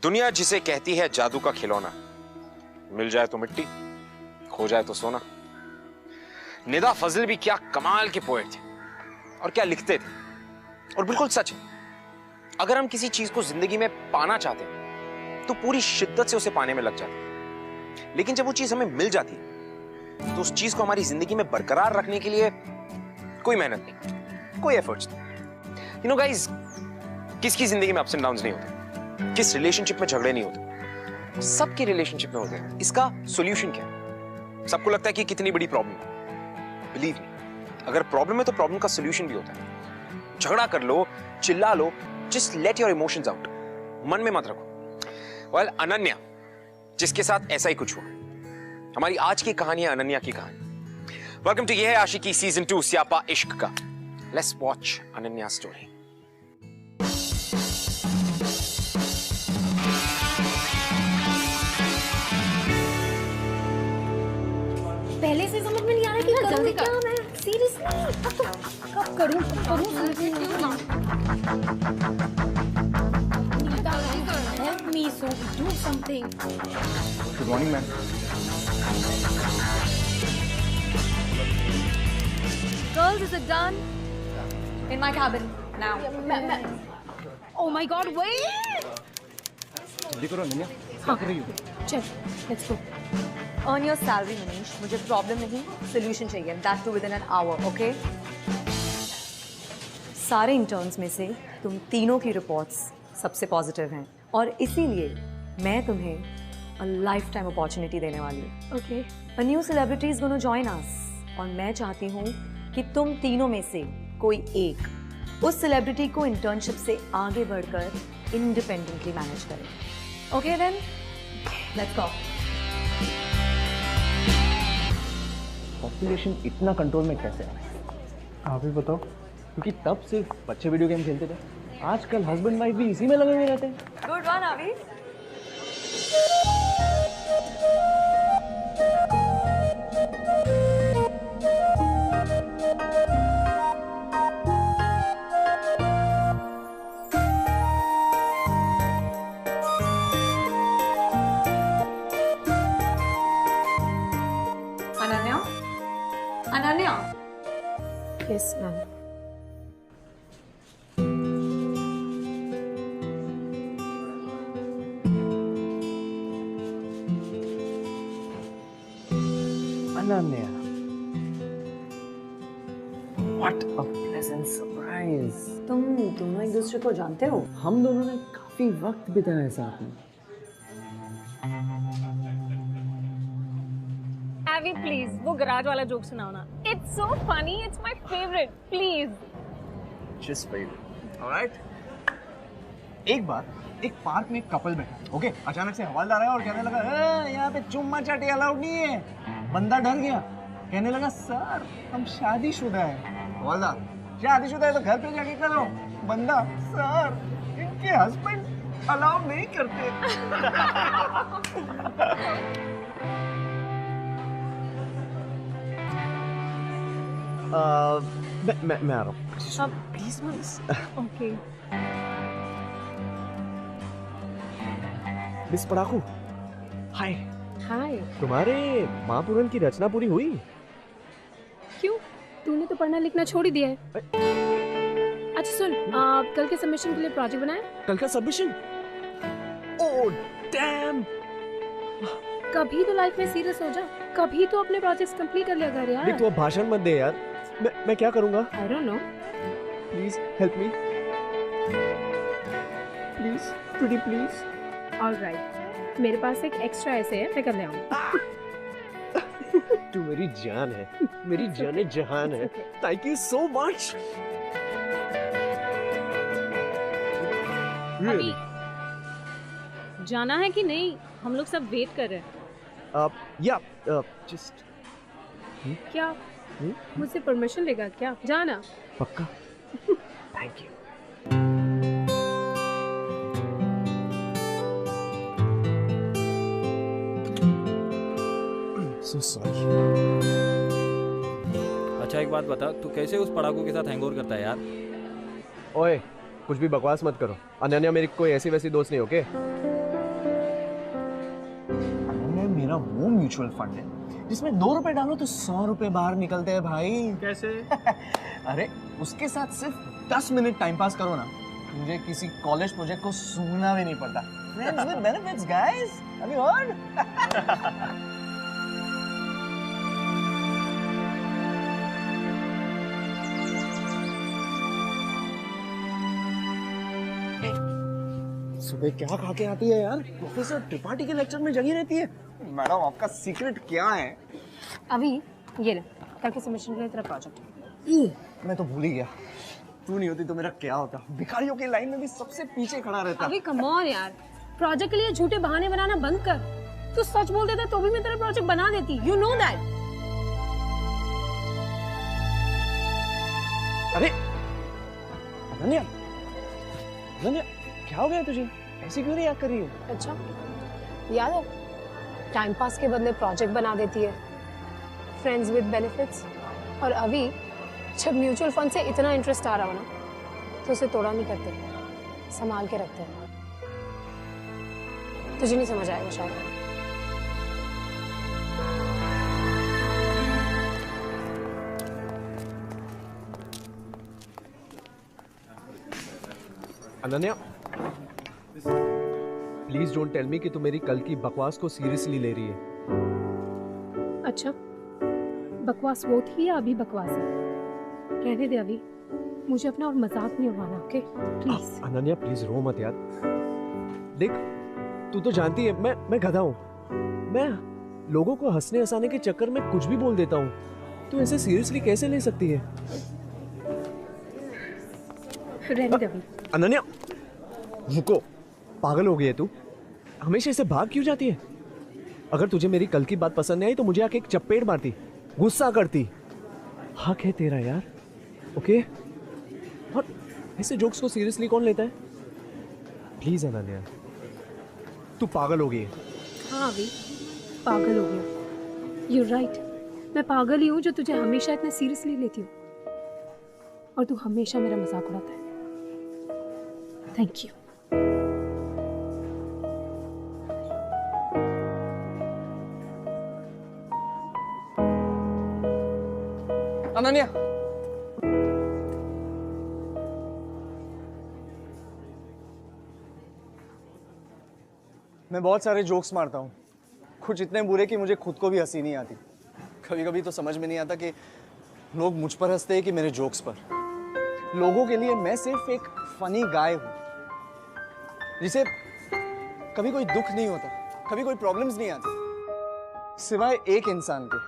दुनिया जिसे कहती है जादू का खिलौना, मिल जाए तो मिट्टी, खो जाए तो सोना। निदा फजल भी क्या कमाल के पोएट थे और क्या लिखते थे, और बिल्कुल सच है, अगर हम किसी चीज को जिंदगी में पाना चाहते हैं तो पूरी शिद्दत से उसे पाने में लग जाते हैं, लेकिन जब वो चीज हमें मिल जाती है तो उस चीज को हमारी जिंदगी में बरकरार रखने के लिए कोई मेहनत नहीं, कोई एफर्ट्स नहीं। यू नो गाइस, किसकी जिंदगी में अप्स एंड डाउन्स नहीं होते, किस रिलेशनशिप में झगड़े नहीं होते, सबके रिलेशनशिप में होते हैं। इसका सॉल्यूशन क्या है? सबको लगता है कि कितनी बड़ी प्रॉब्लम है। बिलीव मी, अगर प्रॉब्लम है तो प्रॉब्लम का सॉल्यूशन भी होता है। झगड़ा कर लो, चिल्ला लो, just let your emotions out, मन में मत रखो। वेल, अनन्या, जिसके साथ ऐसा ही कुछ हुआ, हमारी आज की कहानी है अनन्या की कहानी। वेलकम टू ये है आशिकी सीजन 2 स्यापा इश्क का। Let's watch Ananya story. पहले से समझ में नहीं आ रहा कि जल्दी क्या मैं सीरियसली कब करूं help me so do something. Good morning ma'am. Girls, is it done? In my cabin now. Oh my God, wait! जल्दी करो अनन्या, क्या कर रही हो? Check. Let's go. Earn your salary, Manish. मुझे प्रॉब्लम नहीं, सोल्यूशन चाहिए। That too within an hour, okay? सारे इंटर्न्स में से तुम तीनों की रिपोर्ट्स सबसे पॉजिटिव हैं और इसीलिए मैं तुम्हें a lifetime opportunity देने वाली हूँ। Okay. A new celebrity is going to join us और मैं चाहती हूँ कि तुम तीनों में से कोई एक उस सेलिब्रिटी को इंटर्नशिप से आगे बढ़कर इंडिपेंडेंटली मैनेज करे। Okay then, let's go. Population इतना कंट्रोल में कैसे है? आप ही बताओ। क्योंकि तब सिर्फ बच्चे वीडियो गेम खेलते थे, आजकल हस्बैंड वाइफ भी इसी में लगे हुए रहते हैं। गुड वन आवी। Ananya, Ananya. Yes, ma'am. Ananya, What a pleasant surprise. तुम दोनों एक दूसरे को जानते हो? हम दोनों ने काफी वक्त बिताया है साथ में। Abby, please, वो गराज वाला जोक सुनाओ ना। It's so funny, it's my favorite. Please. Just for you. Alright? एक बार एक पार्क में एक कपल बैठा, ओके? अचानक से हवलदार आया और कहने लगा, यहाँ पे चुम्मा चाटी अलाउड नहीं है। बंदा डर गया, कहने लगा, सर हम शादीशुदा है। हवलदार, शादीशुदा है तो घर पे जाके करो। बंदा, सर इनके हस्बैंड अलाउड नहीं करते। मैं आ रहा हूँ। Please, okay. मिस पड़ाकू, हाय। Hi. तुम्हारे महापुराण की रचना पूरी हुई? क्यों? तूने तो पढ़ना लिखना छोड़ ही दिया है। अच्छा सुन, कल के सबमिशन के लिए प्रोजेक्ट बनाया? कल का सबमिशन? Oh damn! कभी तो लाइफ में सीरियस हो जा, कभी तो अपने प्रोजेक्ट्स कंप्लीट कर लिया कर यार। देख, तू अब भाषण मत दे यार। मैं क्या करूँगा? I don't know. Please help me, please, pretty please. All right. मेरे पास एक एक्स्ट्रा ऐसे है, मैं कर ले आऊँगी। तू मेरी जान है, मेरी जाने जहान है। Thank you so much. अभी जाना है कि नहीं? हम लोग सब वेट कर रहे हैं। या जस्ट क्या मुझसे परमिशन लेगा क्या? जाना पक्का? Thank you. So sorry. अच्छा एक बात बता, तू कैसे उस पड़ाकू के साथ हैंगओवर करता है यार? ओए, कुछ भी बकवास मत करो। अनन्या मेरी कोई ऐसी वैसी दोस्त नहीं, ओके? अनन्या मेरा वो म्यूचुअल फंड है जिसमें 2 रुपए डालो तो 100 रुपए बाहर निकलते हैं भाई। कैसे? अरे उसके साथ सिर्फ 10 मिनट टाइम पास करो ना, मुझे किसी कॉलेज प्रोजेक्ट को सुनना भी नहीं पड़ता। Friends with benefits, guys. Have you heard? सुबह क्या खा के आती है यार? प्रोफेसर त्रिपाठी के लेक्चर में जगी रहती है। मैडम आपका सीक्रेट क्या है? अभी ये ले, कल के सबमिशन के लिए तेरा प्रोजेक्ट। मैं तो भूल ही गया। तू नहीं होती तो मेरा क्या होता? भिखारियों की लाइन में भी सबसे पीछे खड़ा रहता। अभी कम ऑन यार, प्रोजेक्ट के लिए झूठे बहाने बनाना बंद कर। तू सच बोल देता तो भी मैं तेरा प्रोजेक्ट बना देती। You know that. अरे अनन्या, अनन्या क्या हो गया तुझे? ऐसी क्यों नहीं याद कर रही है? अच्छा याद है, टाइम पास के बदले प्रोजेक्ट बना देती है, फ्रेंड्स विद बेनिफिट्स। और अभी जब म्यूचुअल फंड से इतना इंटरेस्ट आ रहा हो ना, तो उसे तोड़ा नहीं करते, संभाल के रखते हैं। तुझे नहीं समझ आएगा शायद। Ananya, please don't tell me कि तू मेरी कल की बकवास को सीरियसली ले रही है। अच्छा, बकवास वो थी या अभी बकवास है? कहने दे अभी, मुझे अपना और मजाक नहीं उड़ाना, ओके? प्लीज। अनन्या प्लीज रो मत यार। देख, तू तो जानती है मैं गधा हूँ। मैं लोगों को हंसने हंसाने के चक्कर में कुछ भी बोल देता हूँ। तू ऐसे सीरियसली कैसे ले सकती है? रहने दे अभी। अनन्या रुको, पागल हो गई है तू? हमेशा ऐसे भाग क्यों जाती है? अगर तुझे मेरी कल की बात पसंद नहीं आई तो मुझे आके एक चपेट मारती, गुस्सा करती। हक है तेरा यार, ओके? और ऐसे जोक्स को सीरियसली कौन लेता है? प्लीज अनन्या, तू पागल हो गई है। हाँ अभी पागल हो गया। यू राइट, मैं पागल ही हूँ जो तुझे हमेशा इतना सीरियसली लेती हूँ, और तू हमेशा मेरा मजाक उड़ाता है। Thank you. अनन्या, मैं बहुत सारे जोक्स मारता हूँ, कुछ इतने बुरे कि मुझे खुद को भी हंसी नहीं आती। कभी कभी तो समझ में नहीं आता कि लोग मुझ पर हंसते हैं कि मेरे जोक्स पर। लोगों के लिए मैं सिर्फ एक फनी गाय हूँ जिसे कभी कोई दुख नहीं होता, कभी कोई प्रॉब्लम्स नहीं आती, सिवाय एक इंसान के,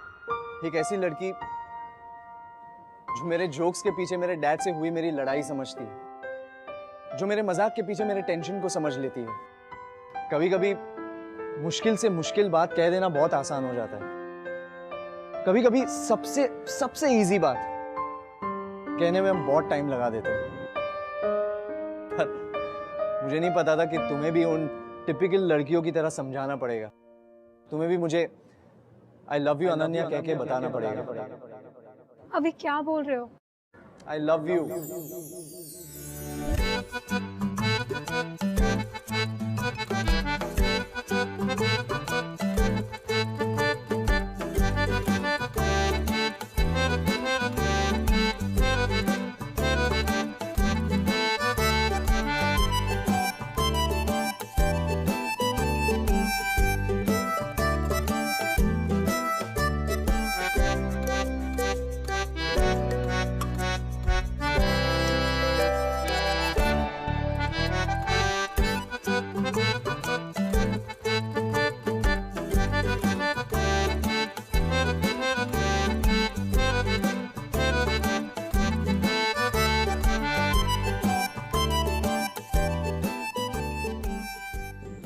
एक ऐसी लड़की जो मेरे जोक्स के पीछे मेरे डैड से हुई मेरी लड़ाई समझती है, जो मेरे मजाक के पीछे मेरे टेंशन को समझ लेती है। कभी कभी मुश्किल से मुश्किल बात कह देना बहुत आसान हो जाता है। कभी कभी सबसे इजी बात कहने में हम बहुत टाइम लगा देते हैं। पर मुझे नहीं पता था कि तुम्हें भी उन टिपिकल लड़कियों की तरह समझाना पड़ेगा। तुम्हें भी मुझे आई लव यू अनन्या कह के बताना पड़ेगा। अभी क्या बोल रहे हो? I love you.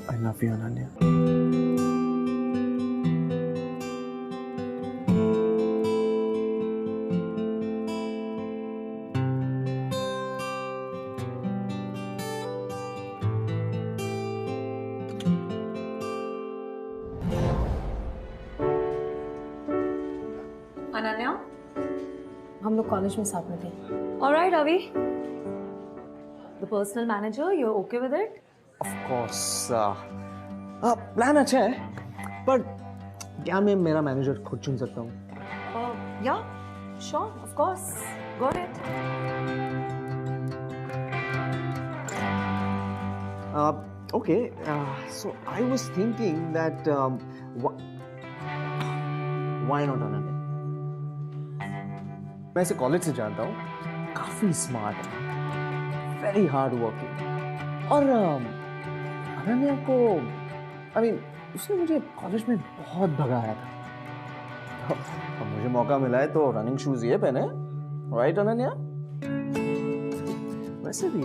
I love you, Ananya. Ananya, हम लोग कॉलेज में साथ में थे। ऑलराइट अभी, the personal manager, you're okay with it? Of course. Plan अच्छा है, पर क्या मैं मेरा मैनेजर खुद चुन सकता हूँ? Yeah, sure, of course. Go ahead. Okay. So I was thinking that why not Ananya? मैं इसे कॉलेज से जानता हूँ, काफी स्मार्ट है, वेरी हार्ड वर्किंग, और अनन्या को उसने मुझे कॉलेज में बहुत भगाया था। अब मुझे मौका मिला है तो रनिंग शूज ये पहने, राइट अनन्या? वैसे भी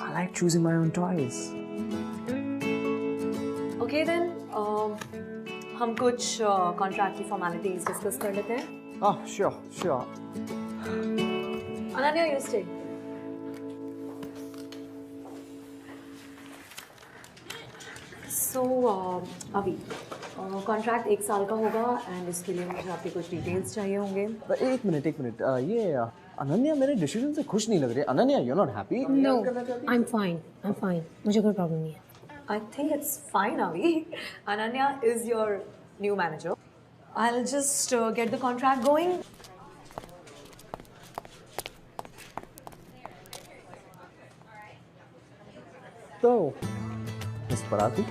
I like choosing my own toys. Okay then, हम कुछ कॉन्ट्रैक्ट की फॉर्मेलिटीज डिस्कस कर लेते हैं। Sure. Ananya, you stay. So, अभी कॉन्ट्रैक्ट 1 साल का होगा एंड इसके लिए मुझे आपके कुछ डिटेल्स चाहिए होंगे। एक मिनट, ये अनन्या मेरे डिसीजन से खुश नहीं लग रही। Ananya, you're not happy? No, I'm fine. मुझे कोई प्रॉब्लम नहीं है। I think it's fine, Avi. Ananya is your new manager. I'll just get the contract going. तो मिस पराती,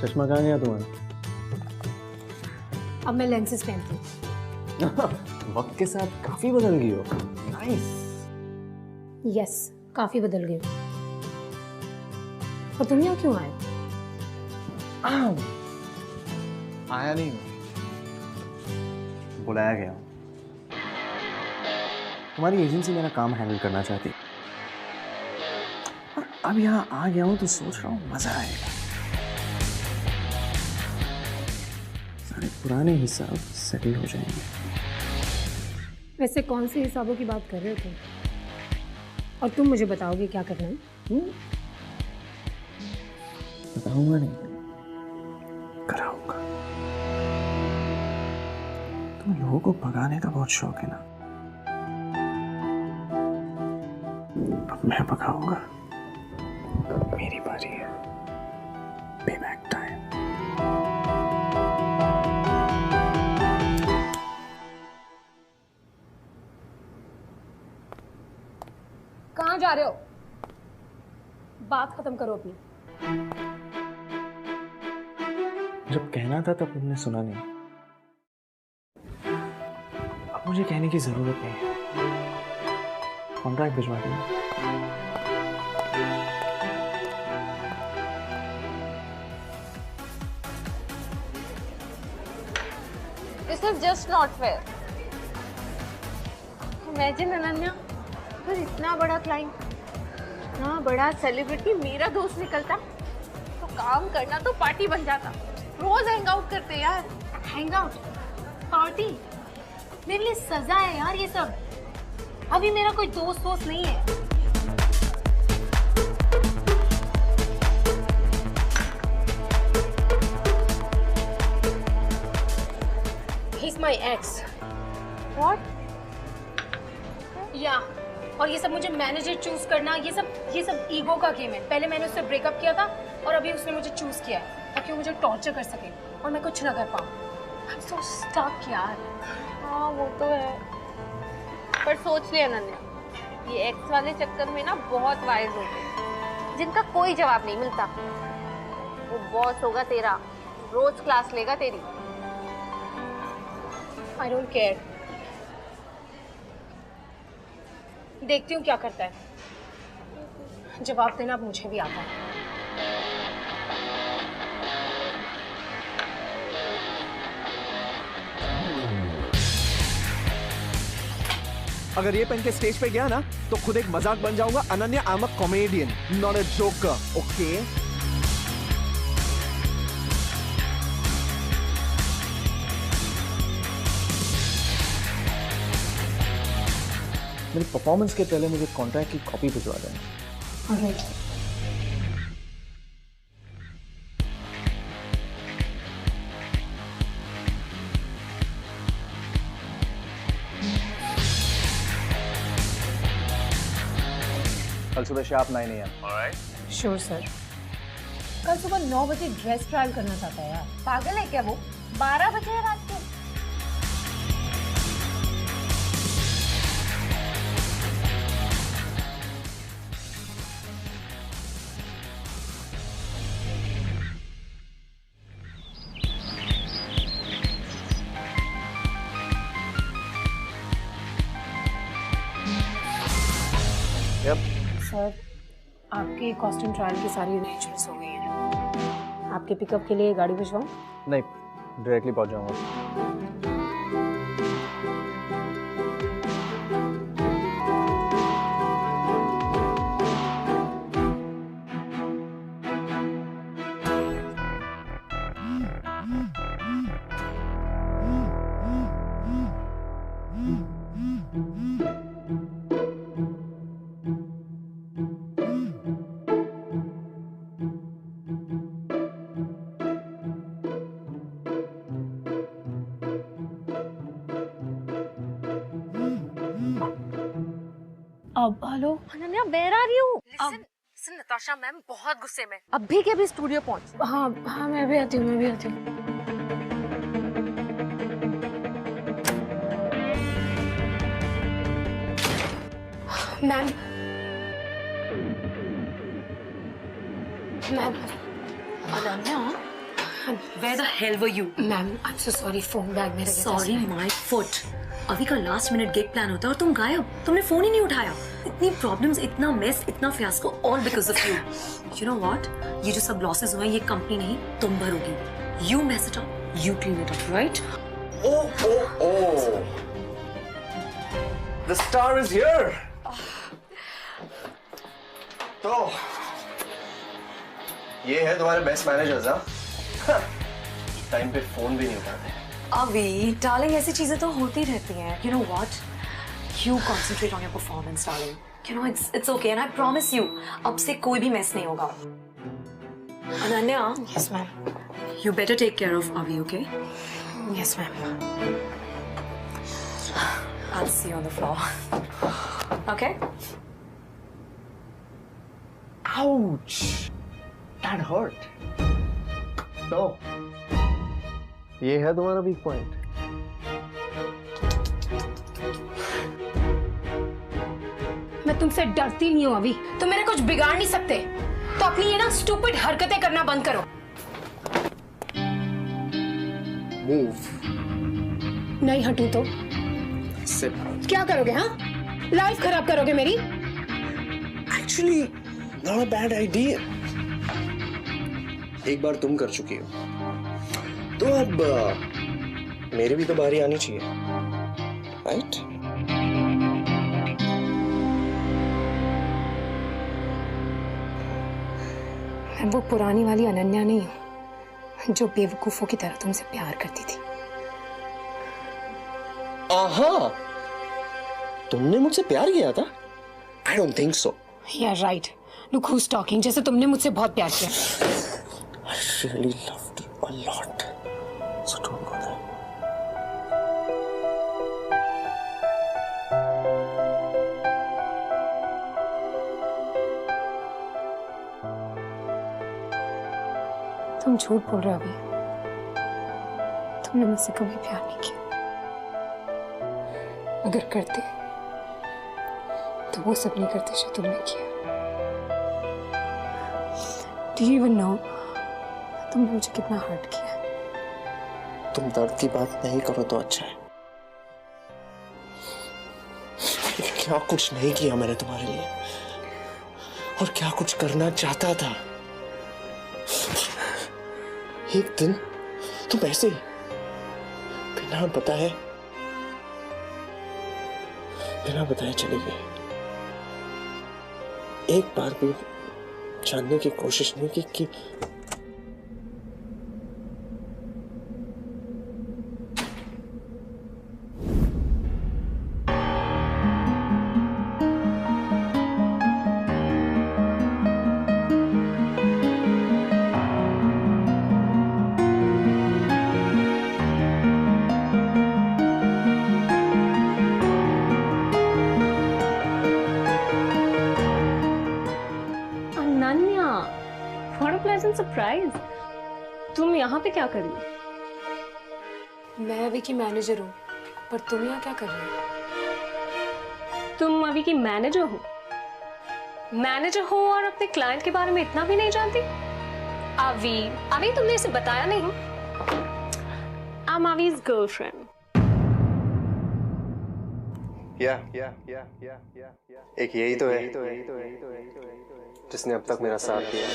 चश्मा कहाँ गया तुम्हारा? अब मैं लेंसेज पहनती हूँ। वक्त के साथ काफी बदल गई हो। नाइस। यस, काफी बदल गई हूँ। और तुम यहाँ क्यों आए? आया नहीं, बुलाया गया। तुम्हारी एजेंसी मेरा काम हैंडल करना चाहती, और अब यहाँ आ गया हूँ तो सोच रहा हूँ मजा आएगा। सारे पुराने हिसाब सेटल हो जाएंगे। वैसे कौन से हिसाबों की बात कर रहे हो तुम? और तुम मुझे बताओगे क्या करना है? बताऊंगा नहीं, कराऊंगा। तुम लोगों को भगाने का बहुत शौक है ना, अब मैं भगाऊंगा। मेरी बारी है। Payback time. कहाँ जा रहे हो? बात खत्म करो अपनी। जब कहना था तब तुमने सुना नहीं, अब मुझे कहने की जरूरत नहीं है। कॉन्ट्रैक्ट भिजवा देना। This is just not fair. Imagine Ananya, फिर इतना बड़ा क्लाइंट, इतना बड़ा सेलिब्रिटी मेरा दोस्त निकलता तो काम करना तो पार्टी बन जाता। रोज हैंग आउट करते यार। हैंग आउट, पार्टी, मेरे लिए सजा है यार ये सब। अभी मेरा कोई दोस्त नहीं है। He's my ex. What? या और ये सब मुझे मैनेजर चूज करना, ये सब ईगो का गेम है। पहले मैंने उससे ब्रेकअप किया था और अभी उसने मुझे चूज किया है ताकि वो मुझे टॉर्चर कर सके और मैं कुछ ना कर पाऊँ। I'm so stuck यार। हाँ वो तो है, पर सोच लिया अनन्या, ये एक्स वाले चक्कर में ना बहुत वाइज हो गए, जिनका कोई जवाब नहीं मिलता। वो बॉस होगा तेरा, रोज क्लास लेगा तेरी। I don't care। देखती हूँ क्या करता है। जवाब देना अब मुझे भी आता है। अगर ये पहन के स्टेज पे गया ना तो खुद एक मजाक बन जाऊंगा। Ananya, I am a comedian, not a joker, okay? मेरी परफॉर्मेंस के पहले मुझे कॉन्ट्रैक्ट की कॉपी भिजवा देना। ऑलराइट। सुबह sharp 9 AM। Alright? Sure sir. कल सुबह 9 बजे ड्रेस ट्रायल करना चाहता है यार। पागल है क्या वो? 12 बजे है रात को। यप। सर आपके कॉस्ट्यूम ट्रायल की सारी अरेंजमेंट्स हो गई हैं। आपके पिकअप के लिए गाड़ी भिजवाऊं? नहीं, डायरेक्टली पहुंच जाऊंगा। अब hello. Ananya, where are you? Listen Natasha ma'am बहुत गुस्से में, अभी के अभी स्टूडियो पहुंच। हाँ हाँ, मैं भी आती हूँ। Ma'am Ananya, where the hell were you? Ma'am I am so sorry, phone bag में रह गया था। Sorry, my foot. अभी का लास्ट मिनट गिग प्लान होता है और तुम गायब। तुमने फोन ही नहीं उठाया। इतनी प्रॉब्लम्स, इतना मेस, इतना fiasco, all because of you. You know what? ये जो सब लॉसेस हुए हैं, ये कंपनी नहीं, तुम भरोगी। You mess it up, you clean it up, right? Oh! The star is here. तो ये है तुम्हारे बेस्ट मैनेजर्स, हाँ? टाइम पे फोन भी नहीं उठाते। अभी डार्लिंग, ऐसी चीजें तो होती रहती हैं। You know what? You concentrate on your performance, darling. You know it's okay, and I promise you, अब से कोई भी mess नहीं होगा। Ananya, yes ma'am. you better take care of Avi, okay? Yes ma'am. I'll see you on the floor. Okay? Ouch! That hurt. तो ये है तुम्हारा वीक पॉइंट। मैं तुमसे डरती नहीं हूँ अभी। तुम मेरा कुछ बिगाड़ नहीं सकते, तो अपनी ये ना स्टूपिड हरकतें करना बंद करो। Move. नहीं हटू तो Sit. क्या करोगे? हाँ, लाइफ खराब करोगे मेरी। Actually, not a bad idea. एक बार तुम कर चुकी हो, तो अब मेरी भी तो बारी आनी चाहिए, राइट? मैं वो पुरानी वाली अनन्या नहीं हूँ जो बेवकूफों की तरह तुमसे प्यार करती थी। आहा, तुमने मुझसे प्यार किया था? I don't think so. Yeah, right. Look who's talking. जैसे तुमने मुझसे बहुत प्यार किया। I really loved you a lot. So don't go there. तुम झूठ बोल रहे हो अभी। तुमने मुझसे कभी प्यार नहीं किया। अगर करते तो वो सब नहीं करते जो तुमने किया। Do you even know तुमने मुझे कितना हर्ट किया? तुम दर्द की बात नहीं करो तो अच्छा है। क्या कुछ नहीं किया मैंने तुम्हारे लिए, और क्या कुछ करना चाहता था। एक दिन तुम ऐसे ही बिना बताए चली गई। एक बार भी जानने की कोशिश नहीं की कि तुम यहाँ पे क्या कर रही हो? मैं अभी की मैनेजर हूँ, पर तुम यहाँ क्या कर रही हो? तुम अभी की मैनेजर हो? मैनेजर हो और अपने क्लाइंट के बारे में इतना भी नहीं जानती? अभी अभी तुमने इसे बताया नहीं? I'm Avi's girlfriend. एक यही तो है जिसने अब तक मेरा साथ दिया।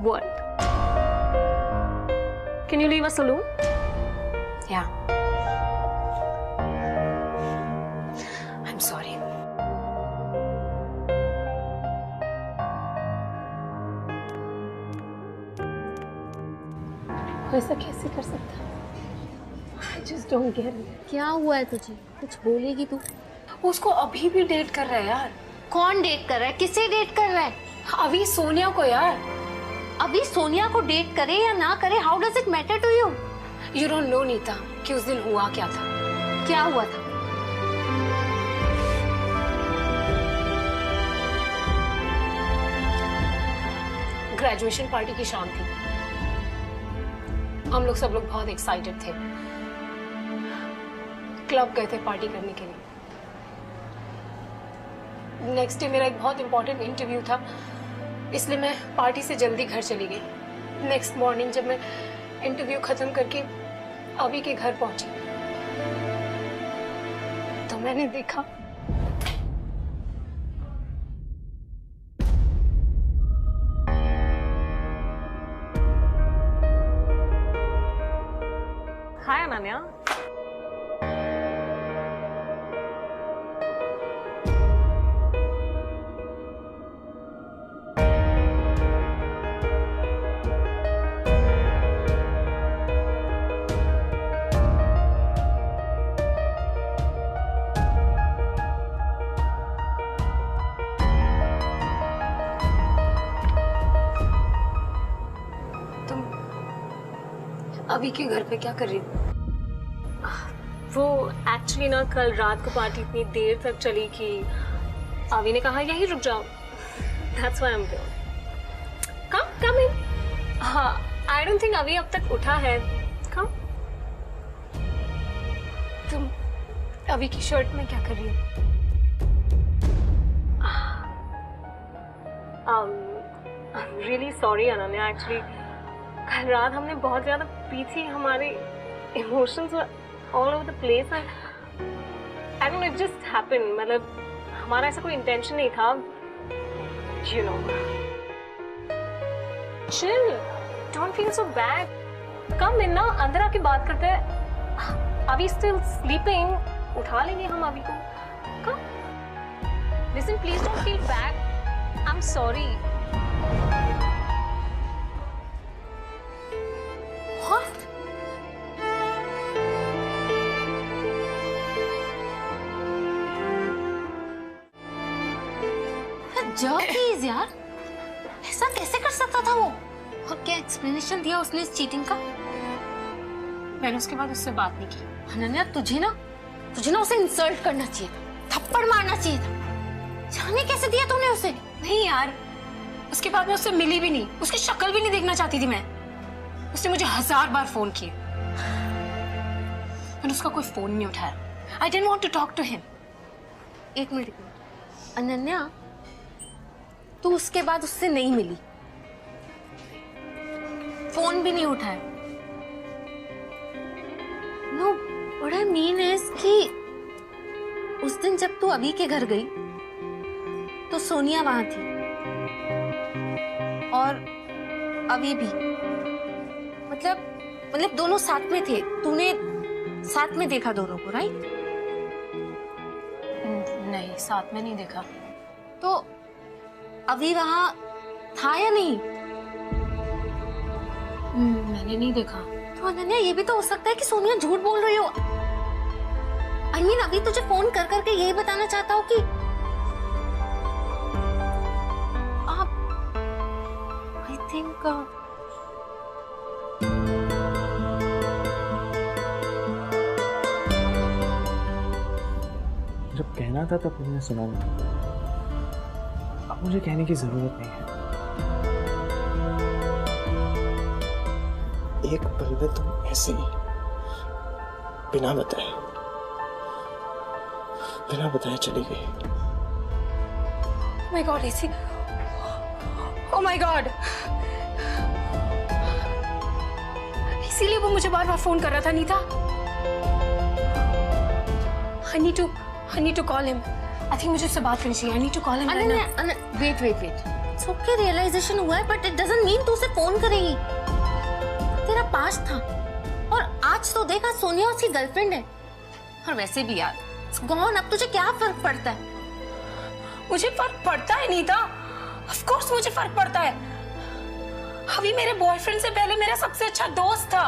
What? Can you leave us alone? Yeah. I'm sorry. ऐसा कैसे कर सकता? I just don't get it. क्या हुआ है तुझे? कुछ बोलेगी तू? उसको अभी भी डेट कर रहा है यार। कौन डेट कर रहा है? किसे डेट कर रहा है? अभी सोनिया को यार। अभी सोनिया को डेट करे या ना करे, how does it matter to you? You don't know Neeta कि उस दिन हुआ क्या था। क्या हुआ था? ग्रेजुएशन पार्टी की शाम थी। हम लोग सब लोग बहुत एक्साइटेड थे। क्लब गए थे पार्टी करने के लिए। नेक्स्ट डे मेरा एक बहुत इंपॉर्टेंट इंटरव्यू था, इसलिए मैं पार्टी से जल्दी घर चली गई। नेक्स्ट मॉर्निंग जब मैं इंटरव्यू खत्म करके अभी के घर पहुंची तो मैंने देखा Hi, Ananya. अभी के घर पे क्या कर रही हो? वो एक्चुअली ना कल रात को पार्टी इतनी देर तक चली कि अभी ने कहा यहीं रुक जाओ। That's why I'm here. Come in. हाँ, I don't think अभी अब तक उठा है। Come. तुम अभी की शर्ट में क्या कर रही हो? I'm really sorry Ananya, actually कल रात हमने बहुत ज्यादा पी थी, हमारे emotions all over the place है। I don't know, it just happened. मतलब हमारा ऐसा कोई इंटेंशन नहीं था, you know. Chill, don't feel so bad. Come in ना, अंदर आके बात करते हैं। अभी स्टिल स्लीपिंग, उठा लेंगे हम अभी को। Come, listen, please don't feel bad. I am sorry. What? Please यार, ऐसा कैसे कर सकता था वो? और क्या एक्सप्लेनेशन दिया उसने इस चीटिंग का? मैंने उसके बाद उससे बात नहीं की। अनन्या, तुझे ना उसे इंसल्ट करना चाहिए था, थप्पड़ मारना चाहिए था। जाने कैसे दिया तूने उसे? नहीं यार, उसके बाद मैं उससे मिली भी नहीं, उसकी शक्ल भी नहीं देखना चाहती थी मैं। उसने मुझे 1000 बार फोन किए, मैंने उसका कोई फोन नहीं उठाया। I didn't want to talk to him. एक मिनट, अनन्या, तू उसके बाद उससे नहीं मिली, फोन भी नहीं उठाया। No, what I mean is कि उस दिन जब तू अभी के घर गई तो सोनिया वहां थी और अभी भी। मतलब दोनों साथ में थे, तूने साथ में देखा दोनों को, राइट? नहीं, साथ में नहीं देखा। तो अभी वहां था या नहीं? मैंने नहीं देखा। तो अनन्या, ये भी तो हो सकता है कि सोनिया झूठ बोल रही हो। I mean, अभी तुझे फोन कर करके यही बताना चाहता हो कि आप think जब कहना था तब तुमने सुना नहीं। अब मुझे कहने की जरूरत नहीं है। एक पल में तुम ऐसे ही बिना बताए चली गई। Oh my God, ऐसी, oh my God, इसीलिए वो मुझे बार बार फोन कर रहा था Nita. I need to call him. I think मुझे उससे बात करनी चाहिए. I need to call him right now. wait. It's okay, realization हुआ है, but it doesn't mean तू उसे फोन करेगी. तेरा पास्ट था और आज तो देखा सोनिया उसकी गर्लफ्रेंड है। और वैसे भी यार, it's gone, अब तुझे क्या फर्क पड़ता है? मुझे फर्क पड़ता है नीता. Of course मुझे फर्क पड़ता है. अभी मेरे बॉयफ्रेंड से पहले मेरा सबसे अच्छा दोस्त था.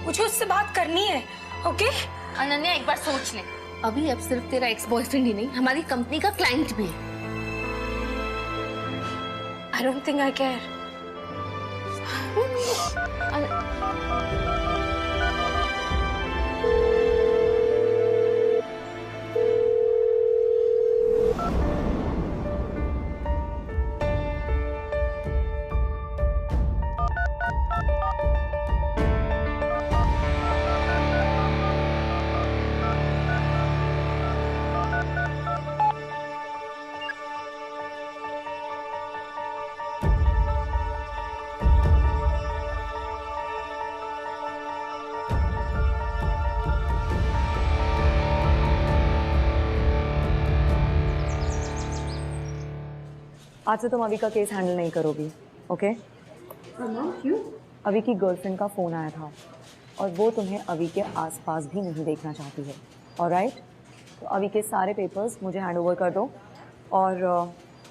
मुझे उससे बात करनी है, ओके? अनन्या एक बार सोच ले, अभी अब सिर्फ तेरा एक्स बॉयफ्रेंड ही नहीं, हमारी कंपनी का क्लाइंट भी है। I don't think I care. आज से तुम अभी का केस हैंडल नहीं करोगी, ओके? क्यों? अभी की गर्लफ्रेंड का फ़ोन आया था और वो तुम्हें अभी के आसपास भी नहीं देखना चाहती है, ऑलराइट? तो अभी के सारे पेपर्स मुझे हैंड ओवर कर दो और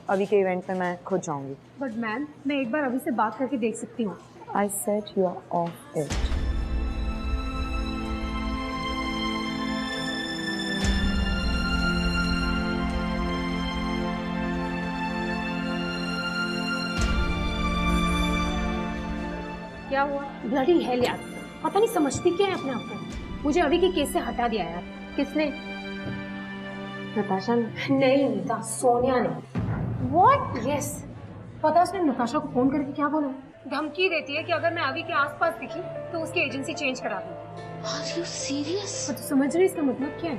अभी के इवेंट में मैं खुद जाऊंगी। बट मैम, मैं एक बार अभी से बात करके देख सकती हूँ। I said you are off it. क्या हुआ? ब्लडी हेल यार, पता नहीं समझती क्या है अपने आप को। मुझे अभी के केस से हटा दिया यार। किसने? नताशा ने? नहीं नीता, सोनिया ने। What? यस, पता उसने नताशा को फोन करके क्या बोला? धमकी देती है कि अगर मैं अभी के आसपास दिखी तो उसकी एजेंसी चेंज करा दूँ। Are you serious? तो समझ रही इसका मतलब क्या है?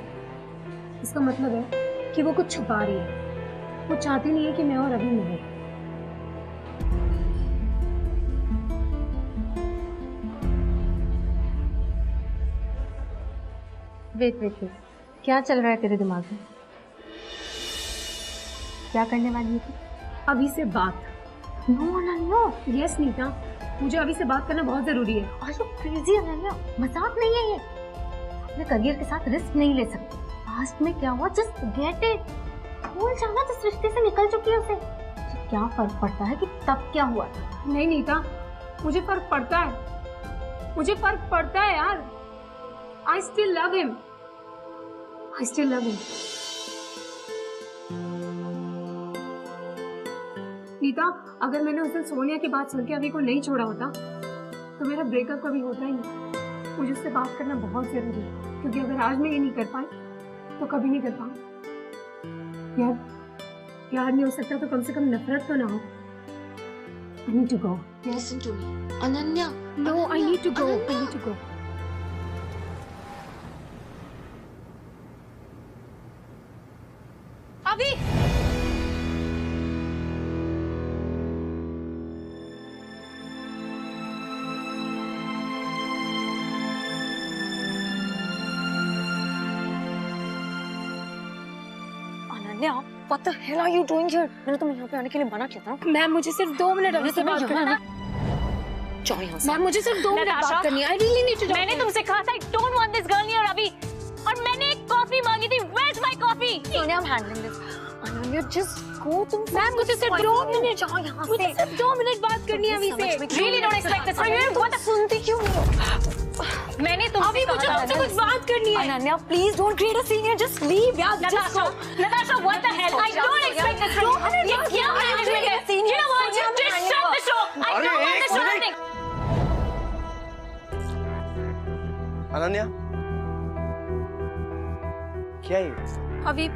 इसका मतलब है कि वो कुछ छुपा रही है। वो चाहती नहीं है कि मैं और अभी मिले। वेट, क्या चल रहा है तेरे दिमाग में? क्या करने वाली है तू? अभी से बात। नो अनन्या। यस नीता, मुझे अभी से बात करना बहुत जरूरी है। Are you crazy Ananya? मजाक नहीं है ये। अपने करियर के साथ रिस्क नहीं ले सकते। पास्ट में क्या हुआ, जस्ट गेट इट। भूल जाना, जिस रिश्ते से निकल चुकी है उसे। तो क्या फर्क पड़ता है कि तब क्या हुआ था? नहीं नीता, मुझे फर्क पड़ता है। मुझे फर्क पड़ता है यार। I still love him. I still love him. Nita, अगर मैंने उस दिन सोनिया की बात सुन के अभी को नहीं छोड़ा होता तो मेरा ब्रेकअप कभी होता ही नहीं। मुझे उससे बात करना बहुत जरूरी है, क्योंकि अगर आज मैं ये नहीं कर पाई तो कभी नहीं कर पाऊंगी। यार, प्यार नहीं हो सकता तो कम से कम नफरत तो ना हो। I need to go. Listen to me. Ananya. No, I need to go. I need to go. अभी Ananya, what the hell are you doing here? मैंने तुम्हें यहाँ पे आने के लिए मना किया था। मैम, मुझे सिर्फ 2 मिनट अभी से बात करनी है। जाओ यहाँ से। मैम, मुझे सिर्फ 2 मिनट बात करनी है। I really need to talk. मैंने तुमसे कहा था I don't want this girl near अभी, और मैंने एक कॉफी मांगी थी। Where's my coffee? Sonia, I'm handling this. Ananya, just go तुम। मैम, मुझे सिर्फ 2 मिनट। जाओ यहाँ मुझे से। सिर्फ 2 मिनट बात करनी है अभी से। Really don't expect this from you. What? सुनती क्यों नहीं? मैंने तुमसे अभी मुझे तुमसे कुछ बात करनी है। Ananya, please don't create a scene here. Just leave यार। Just Natasha, go. Natasha, what the hell? I don't expect this from you. ये क्या management है? अनन्या, क्या ये? अभी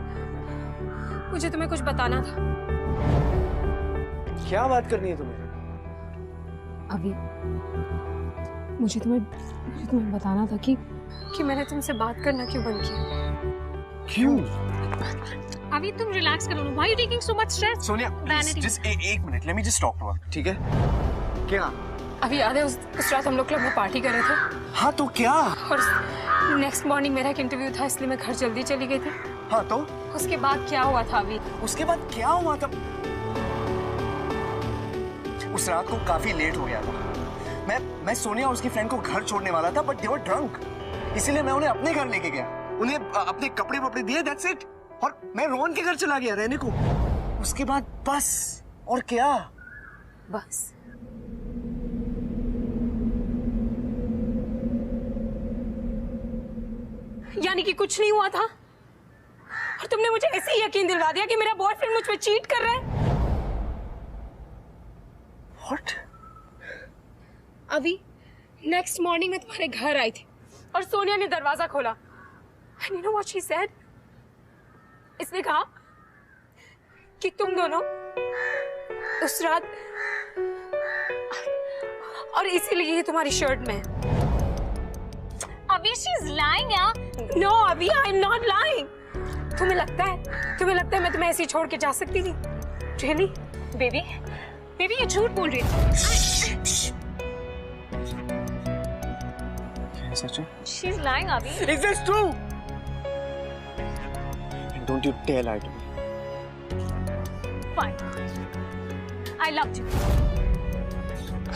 मुझे तुम्हें कुछ बताना था। क्या बात करनी है तुम्हें? अभी मुझे तुम्हें बताना था कि मैंने तुमसे बात करना क्यों बंद किया। क्यों? अभी तुम रिलैक्स करो ना। Why are you taking so much stress? Sonia, Vanity. just एक minute, let me just talk to her, ठीक है? क्या? अभी याद है उस रात हम लोग क्लब में पार्टी कर रहे थे हाँ तो क्या? और नेक्स्ट मॉर्निंग मेरा एक इंटरव्यू था, इसलिए मैं घर जल्दी चली गई थी। हाँ तो? उसके बाद क्या हुआ था अभी? उसके बाद क्या हुआ था? उस रात को काफी लेट हो गया था। मैं सोनिया और उसकी फ्रेंड को घर छोड़ने वाला था, बट दे वर ड्रंक, इसीलिए मैं उन्हें अपने घर लेके गया, उन्हें अपने कपड़े वपड़े दिए, दैट्स इट, और मैं रोहन के घर चला गया रहने को। उसके बाद बस, और क्या? बस यानी कि कुछ नहीं हुआ था और तुमने मुझे ऐसे ही यकीन दिलवा दिया कि मेरा बॉयफ्रेंड मुझ पे चीट कर रहा है। What? अभी नेक्स्ट मॉर्निंग मैं तुम्हारे घर आई थी और सोनिया ने दरवाजा खोला। And you know what she said? इसने कहा कि तुम दोनों उस रात, और इसीलिए ये तुम्हारी शर्ट में है। अभी she is lying यार। No, अभी I am not lying. तुम्हें लगता है मैं तुम्हें ऐसे ही छोड़ के जा सकती थी? Really? बेबी ये झूठ बोल रही है। सच है? She is lying अभी। Is this true? And don't you dare lie to me. Fine. I loved you.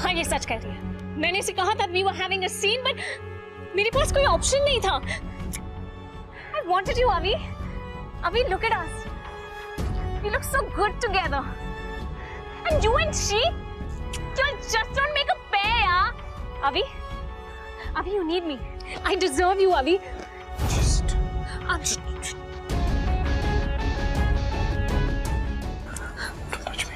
हाँ ये सच कह रही है। मैंने इसे कहा था we were having a scene, but मेरे पास कोई ऑप्शन नहीं था। I wanted you अभी। अभी look at us. We look so good together. And you and she, you just don't make a pair यार। अभी you need me. I deserve you अभी। Just. Don't touch me.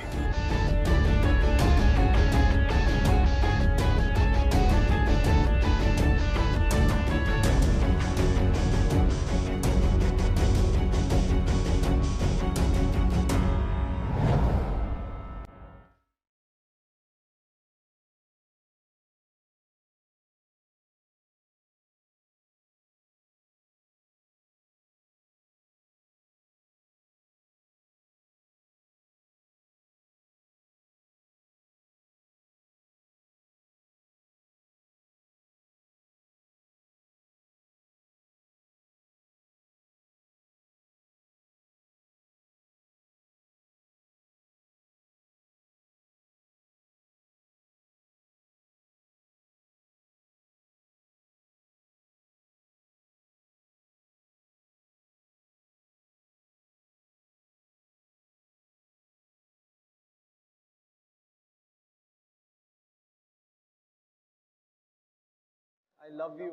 I love you.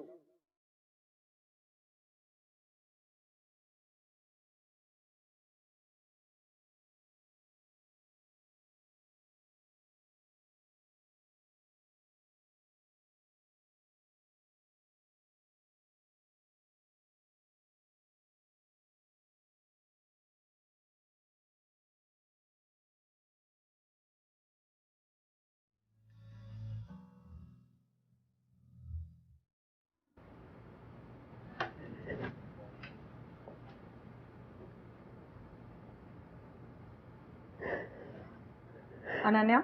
Ananya,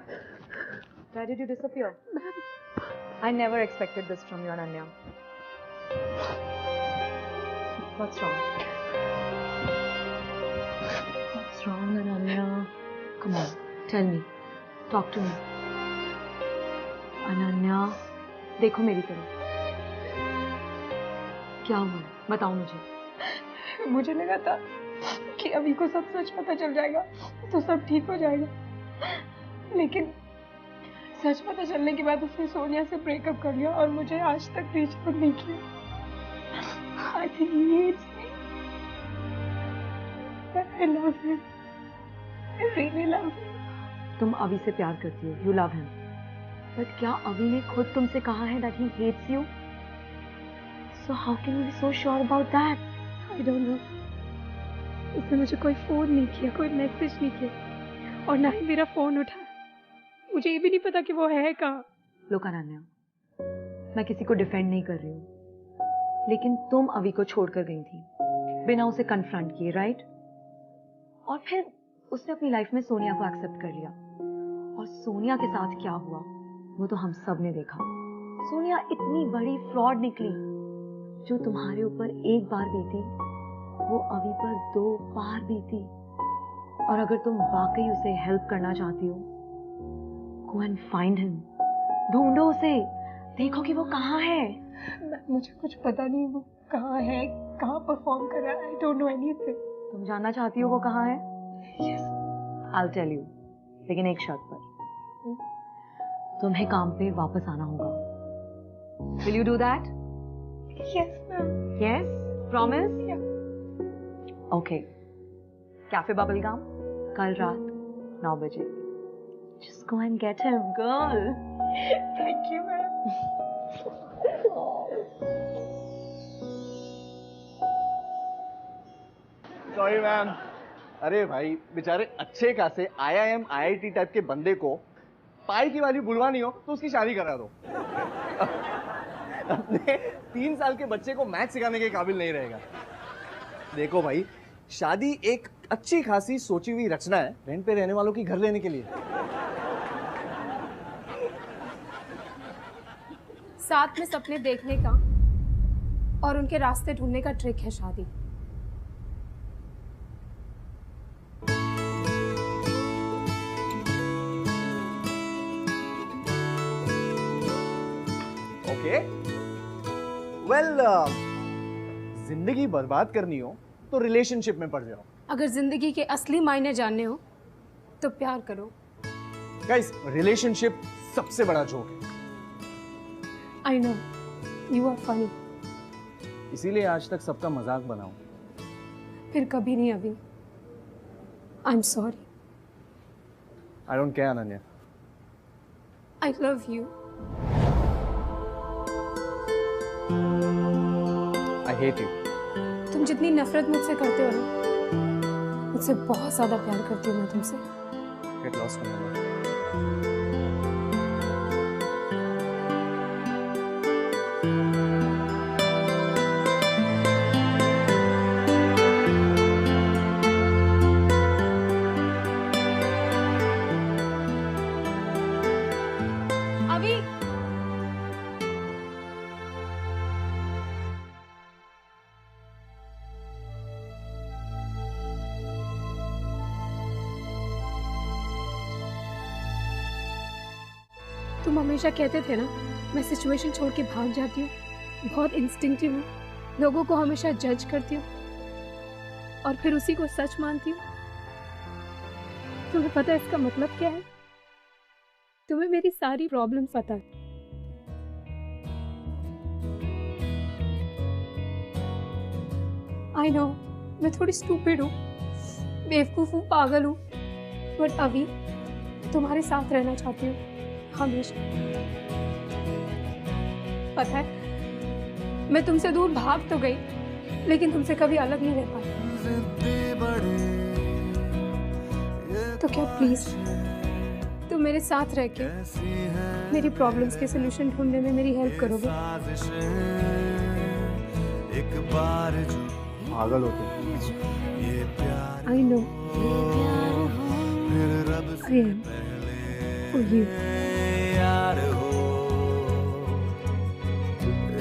where did you disappear? I never expected this from you, Ananya. What's wrong? What's wrong, Ananya? Come on, tell me. Talk to me. Ananya, देखो मेरी तरफ। क्या हुआ? बताओ मुझे। मुझे लगा था कि अभी को सब सच पता चल जाएगा तो सब ठीक हो जाएगा, लेकिन सच पता चलने के बाद उसने सोनिया से ब्रेकअप कर लिया और मुझे आज तक रीच आउट नहीं किया। I think he hates me. But I love him. I really love him. तुम अभी से प्यार करती हो, you love him. बट क्या अभी ने खुद तुमसे कहा है that he hates you? So how can you be so sure about that? I don't know. उसने मुझे कोई फोन नहीं किया, कोई मैसेज नहीं किया और ना ही मेरा फोन उठाया। मुझे ये भी नहीं पता कि वो है कहाँ। Look अनन्या, मैं किसी को डिफेंड नहीं कर रही हूँ, लेकिन तुम अवी को छोड़कर गई थी बिना उसे कन्फ्रंट किए, राइट? और फिर उसने अपनी लाइफ में सोनिया को एक्सेप्ट कर लिया और सोनिया के साथ क्या हुआ वो तो हम सब ने देखा। सोनिया इतनी बड़ी फ्रॉड निकली। जो तुम्हारे ऊपर एक बार बीती वो अवी पर 2 बार बीती। और अगर तुम वाकई उसे हेल्प करना चाहती हो, गो एंड फाइंड हिम, ढूंढो उसे, देखो कि वो कहाँ है। मुझे कुछ पता नहीं वो कहाँ है, कहाँ परफॉर्म कर रहा है। I don't know anything. तुम जानना चाहती हो वो कहाँ है? Yes. I'll tell you, लेकिन एक शर्त पर। तुम्हें काम पे वापस आना होगा। Will you do that? Yes, ma'am. Yes? Promise? Yeah. Okay. Cafe bubble gum कल रात 9 बजे। Just go and get him, girl. Thank you, ma'am. Sorry ma'am. अरे भाई, बेचारे अच्छे खासे IIM IIT टाइप के बंदे को पाई की वैल्यू बुलवानी हो तो उसकी शादी करा दो। अपने 3 साल के बच्चे को मैथ सिखाने के काबिल नहीं रहेगा। देखो भाई, शादी एक अच्छी खासी सोची हुई रचना है रेंट पे रहने वालों की घर लेने के लिए। साथ में सपने देखने का और उनके रास्ते ढूंढने का ट्रिक है शादी। ओके वेल, जिंदगी बर्बाद करनी हो तो रिलेशनशिप में पड़ जाओ। अगर जिंदगी के असली मायने जानने हो तो प्यार करो। गाइस, रिलेशनशिप सबसे बड़ा जोक है। I know, you are funny. इसीलिए आज तक सबका मजाक बनाऊं। फिर कभी नहीं अभी। I'm sorry. I don't care, Ananya. I love you. I hate you. तुम जितनी नफरत मुझसे करते हो ना, मुझसे बहुत ज्यादा प्यार करती हूँ मैं तुमसे। Get lost in my life. अभी तुम हमेशा कहते थे ना, मैं सिचुएशन छोड़ के भाग जाती हूँ, बहुत इंस्टिंक्टिव हूँ, लोगों को हमेशा जज करती हूँ और फिर उसी को सच मानती हूँ। तुम्हें पता है इसका मतलब क्या है? तुम्हें मेरी सारी प्रॉब्लम्स पता है। आई नो, मैं थोड़ी स्टूपिड हूँ, बेवकूफ हूँ, पागल हूँ, बट अभी तुम्हारे साथ रहना चाहती हूँ हमेशा। पता है, मैं तुमसे दूर भाग तो गई, लेकिन तुमसे कभी अलग नहीं रह पाई। तो क्या प्लीज तुम मेरे साथ रह के मेरी प्रॉब्लम्स के सलूशन ढूंढने में मेरी हेल्प करोगे? पागल होते। I know, I am for you.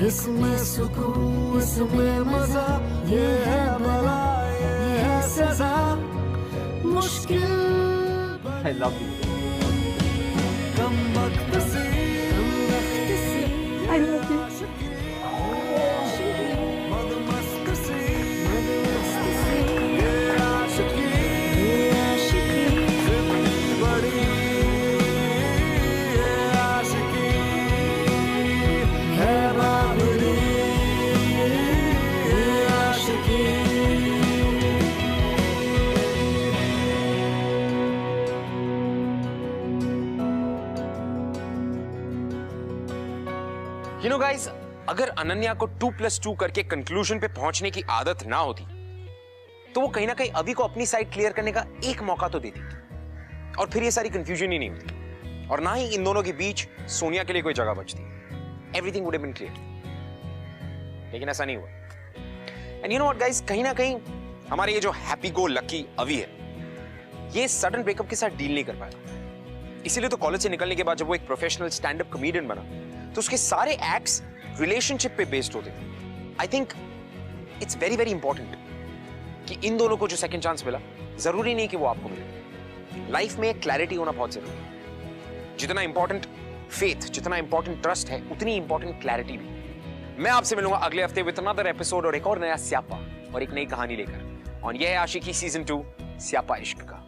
इसमें सुकून, इसमें मजा, ये है भला, ये है सजा, मुश्किल I love you. कम वक्त से आई लव यू। मदमस्त से ये आशिकी जितनी बड़ी ये आशिकी है बाबरी ये आशिकी। You know guys, अगर अनन्या को 2+2 करके कंक्लूजन पे पहुंचने की आदत ना होती तो वो कहीं ना कहीं अभी को अपनी साइड क्लियर करने का एक मौका तो देती और फिर ये सारी कंफ्यूजन ही नहीं होती और ना ही इन दोनों के बीच सोनिया के लिए कोई जगह बचती। Everything would have been clear, लेकिन ऐसा नहीं हुआ। And you know what guys, कहीं ना कहीं हमारे ये जो हैप्पी गो लकी अवी है, ये सडन ब्रेकअप के साथ डील नहीं कर पाया। इसीलिए तो कॉलेज से निकलने के बाद जब वो एक प्रोफेशनल स्टैंड अप कॉमेडियन बना तो उसके सारे एक्ट्स रिलेशनशिप पे बेस्ड होते थे। I think it's very very important कि इन दोनों को जो सेकंड चांस मिला, जरूरी नहीं कि वो आपको मिले। लाइफ में क्लैरिटी होना बहुत जरूरी है। जितना इंपॉर्टेंट फेथ, जितना इंपॉर्टेंट ट्रस्ट है, उतनी इंपॉर्टेंट क्लैरिटी भी। मैं आपसे मिलूंगा अगले हफ्ते विद अनदर एपिसोड और एक और नया स्यापा और एक नई कहानी लेकर। और यह है आशिकी सीजन 2 स्यापा इश्क का।